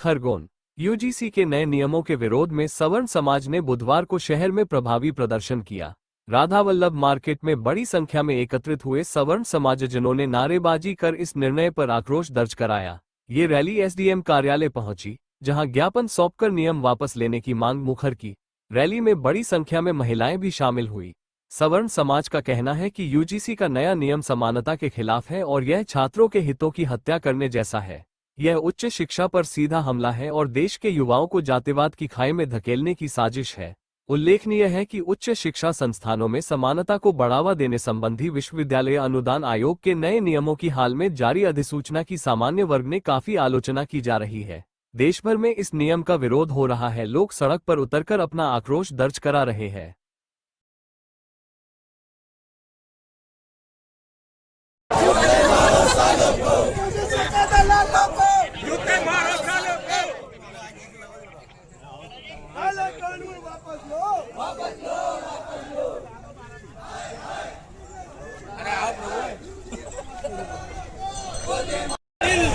Khargone. UGC के नए नियमों के विरोध में सवर्ण समाज ने बुधवार को शहर में प्रभावी प्रदर्शन किया। राधावल्लभ मार्केट में बड़ी संख्या में एकत्रित हुए सवर्ण समाजजनों ने नारेबाजी कर इस निर्णय पर आक्रोश दर्ज कराया। ये रैली एसडीएम कार्यालय पहुंची, जहां ज्ञापन सौंपकर नियम वापस लेने की मांग मुखर की। रैली में बड़ी संख्या में महिलाएं भी शामिल हुई। सवर्ण समाज का कहना है कि यूजीसी का नया नियम समानता के खिलाफ है और यह छात्रों के हितों की हत्या करने जैसा है। यह उच्च शिक्षा पर सीधा हमला है और देश के युवाओं को जातिवाद की खाई में धकेलने की साजिश है। उल्लेखनीय है कि उच्च शिक्षा संस्थानों में समानता को बढ़ावा देने संबंधी विश्वविद्यालय अनुदान आयोग के नए नियमों की हाल में जारी अधिसूचना की सामान्य वर्ग ने काफी आलोचना की जा रही है। देश भर में इस नियम का विरोध हो रहा है। लोग सड़क पर उतरकर अपना आक्रोश दर्ज करा रहे हैं।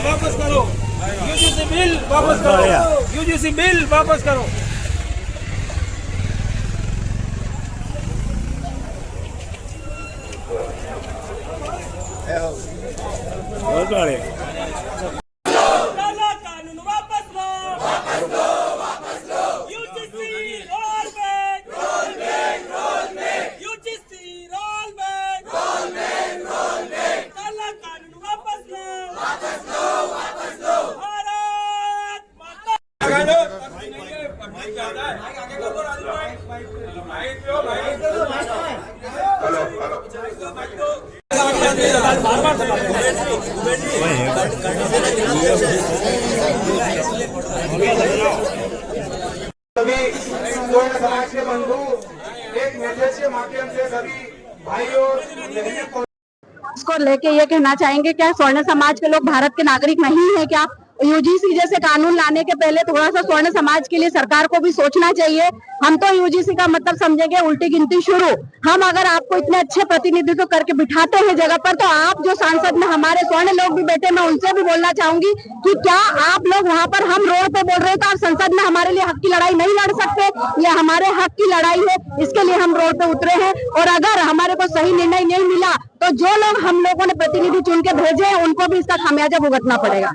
वापस करो यूजीसी बिल, वापस करो यूजीसी बिल, वापस करो। बहुत बड़े कानून वापस लो, वापस लो, वापस लो। UGC roll back, roll back, roll back. UGC roll back, roll back, roll back. काला कानून वापस लो, वापस लो, वापस लो। भारत माता सभी स्वर्ण समाज के बंधु एक मैसेज के माध्यम से सभी भाइयों बहनों इसको लेके ये कहना चाहेंगे, क्या स्वर्ण समाज के लोग भारत के नागरिक नहीं है क्या? यूजीसी जैसे कानून लाने के पहले थोड़ा सा स्वर्ण समाज के लिए सरकार को भी सोचना चाहिए। हम तो यूजीसी का मतलब समझेंगे उल्टी गिनती शुरू। हम अगर आपको इतने अच्छे प्रतिनिधित्व करके बिठाते हैं जगह पर, तो आप जो सांसद में हमारे स्वर्ण लोग भी बैठे, मैं उनसे भी बोलना चाहूंगी कि क्या आप लोग वहाँ पर हम रोड पे बोल रहे हैं तो आप संसद में हमारे लिए हक की लड़ाई नहीं लड़ सकते? ये हमारे हक की लड़ाई है, इसके लिए हम रोड पे उतरे हैं। और अगर हमारे को सही निर्णय नहीं मिला तो जो लोग हम लोगों ने प्रतिनिधि चुन के भेजे हैं उनको भी इसका खामियाजा भुगतना पड़ेगा।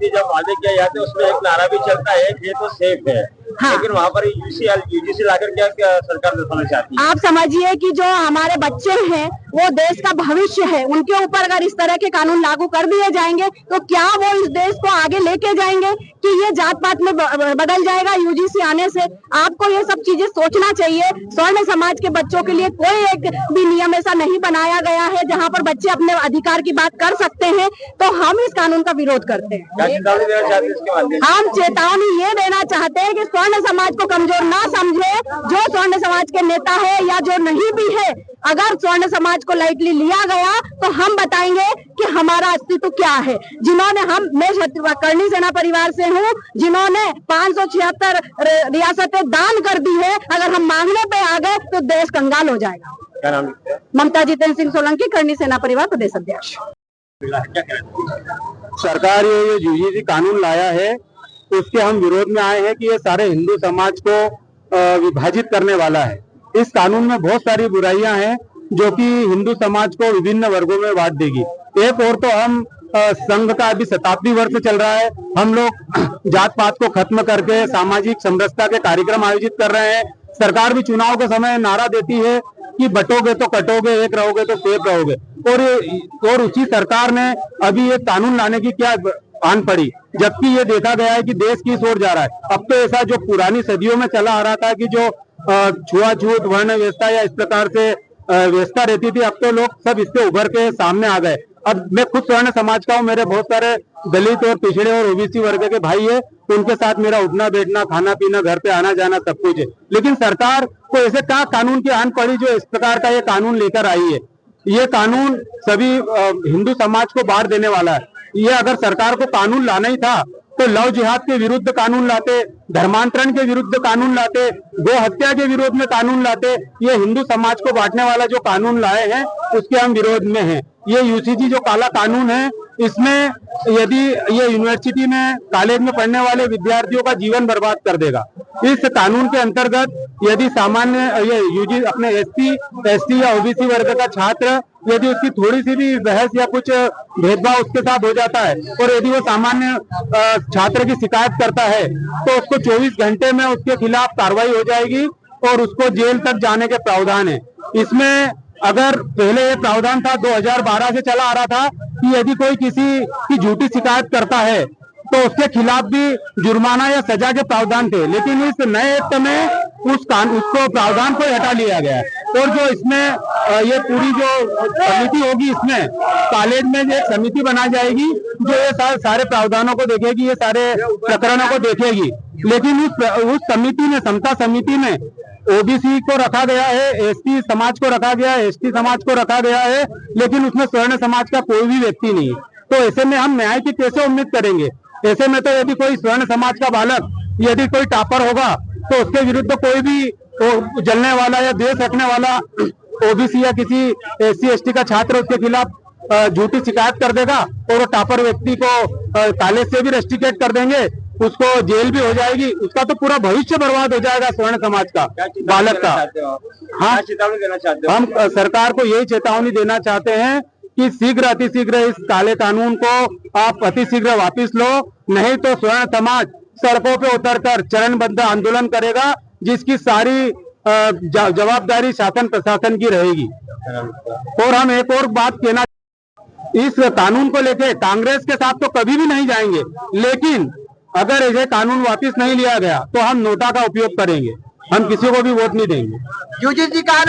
जब वादे किया जाते है उसमें एक नारा भी चलता है, ये तो सेफ है। हाँ। लेकिन वहाँ पर यूजीसी लाकर क्या सरकार दर्शाना चाहती है? आप समझिए कि जो हमारे बच्चे हैं वो देश का भविष्य है, उनके ऊपर अगर इस तरह के कानून लागू कर दिए जाएंगे तो क्या वो इस देश को आगे लेके जाएंगे कि ये जात पात में बदल जाएगा यूजीसी आने से? आपको ये सब चीजें सोचना चाहिए। स्वर्ण समाज के बच्चों के लिए कोई एक भी नियम ऐसा नहीं बनाया गया है जहाँ पर बच्चे अपने अधिकार की बात कर सकते हैं, तो हम इस कानून का विरोध करते हैं। हम चेतावनी ये देना चाहते हैं कि स्वर्ण समाज को कमजोर ना समझे। जो स्वर्ण समाज के नेता है या जो नहीं भी है, अगर स्वर्ण समाज को लाइटली लिया गया तो हम बताएंगे कि हमारा अस्तित्व क्या है। जिन्होंने मैं करणी सेना परिवार से हूँ, जिन्होंने 576 रियासतें दान कर दी है, अगर हम मांगने पे आ गए तो देश कंगाल हो जाएगा। क्या नाम है? ममता जितेंद्र सिंह सोलंकी, करणी सेना परिवार प्रदेश अध्यक्ष। सरकार ये यूजीसी कानून लाया है, उसके हम विरोध में आए हैं कि ये सारे हिंदू समाज को विभाजित करने वाला है। इस कानून में बहुत सारी बुराइयां हैं जो कि हिंदू समाज को विभिन्न वर्गों में बांट देगी। एक और तो हम संघ का अभी 70वीं वर्ष चल रहा है, हम लोग जात पात को खत्म करके सामाजिक समरसता के कार्यक्रम आयोजित कर रहे हैं। सरकार भी चुनाव के समय नारा देती है कि बटोगे तो कटोगे, एक रहोगे तो सेफ रहोगे, और उसी सरकार ने अभी ये कानून लाने की क्या आन पड़ी, जबकि ये देखा गया है कि देश किस ओर जा रहा है। अब तो ऐसा जो पुरानी सदियों में चला आ रहा था कि जो छुआछूत, वर्ण व्यवस्था या इस प्रकार से व्यवस्था रहती थी, अब तो लोग सब इससे उभर के सामने आ गए। अब मैं खुद स्वर्ण समाज का हूँ, मेरे बहुत सारे दलित और पिछड़े और ओबीसी वर्ग के भाई है, उनके साथ मेरा उठना बैठना, खाना पीना, घर पे आना जाना सब कुछ है। लेकिन सरकार को ऐसे क्या कानून की आन पड़ी जो इस प्रकार का ये कानून लेकर आई है? ये कानून सभी हिंदू समाज को बांट देने वाला है। ये अगर सरकार को कानून लाना ही था तो लव जिहाद के विरुद्ध कानून लाते, धर्मांतरण के विरुद्ध कानून लाते, गो हत्या के विरोध में कानून लाते। ये हिंदू समाज को बांटने वाला जो कानून लाए हैं उसके हम विरोध में हैं। ये यूजीसी जो काला कानून है इसमें यदि ये यूनिवर्सिटी में कॉलेज में पढ़ने वाले विद्यार्थियों का जीवन बर्बाद कर देगा। इस कानून के अंतर्गत यदि सामान्य ये यूजी अपने एसटी या ओबीसी वर्ग का छात्र यदि उसकी थोड़ी सी भी बहस या कुछ भेदभाव उसके साथ हो जाता है और यदि वो सामान्य छात्र की शिकायत करता है तो उसको 24 घंटे में उसके खिलाफ कार्रवाई हो जाएगी और उसको जेल तक जाने के प्रावधान है। इसमें अगर पहले ये प्रावधान था 2012 से चला आ रहा था कि यदि कोई किसी की झूठी शिकायत करता है तो उसके खिलाफ भी जुर्माना या सजा के प्रावधान थे, लेकिन इस नए एक्ट में उसको प्रावधान को हटा लिया गया है। और जो इसमें ये पूरी जो समिति होगी, इसमें कॉलेज में एक समिति बनाई जाएगी जो ये सारे प्रावधानों को देखेगी, ये सारे प्रकरणों को देखेगी। लेकिन उस समिति में, समता समिति में ओबीसी को रखा गया है, एसटी समाज को रखा गया है, एसटी समाज को रखा गया है, लेकिन उसमें स्वर्ण समाज का कोई भी व्यक्ति नहीं। तो ऐसे में हम न्याय की कैसे उम्मीद करेंगे? ऐसे में तो यदि कोई स्वर्ण समाज का बालक यदि कोई टॉपर होगा तो उसके विरुद्ध कोई भी जलने वाला या देश रखने वाला ओबीसी या किसी एससी एसटी का छात्र उसके खिलाफ झूठी शिकायत कर देगा और वो टॉपर व्यक्ति को कॉलेज से भी रेस्ट्रिकेट कर देंगे, उसको जेल भी हो जाएगी, उसका तो पूरा भविष्य बर्बाद हो जाएगा स्वर्ण समाज का बालक का। हाँ, चेतावनी देना चाहते हो? हम सरकार को यही चेतावनी देना चाहते हैं कि शीघ्र अतिशीघ्र इस काले कानून को आप अतिशीघ्र वापस लो, नहीं तो स्वर्ण समाज सड़कों पे उतरकर चरणबद्ध आंदोलन करेगा, जिसकी सारी जवाबदारी शासन प्रशासन की रहेगी। और हम एक और बात कहना, इस कानून को लेके कांग्रेस के साथ तो कभी भी नहीं जाएंगे, लेकिन अगर ये कानून वापस नहीं लिया गया तो हम नोटा का उपयोग करेंगे, हम किसी को भी वोट नहीं देंगे। यूजीसी कानून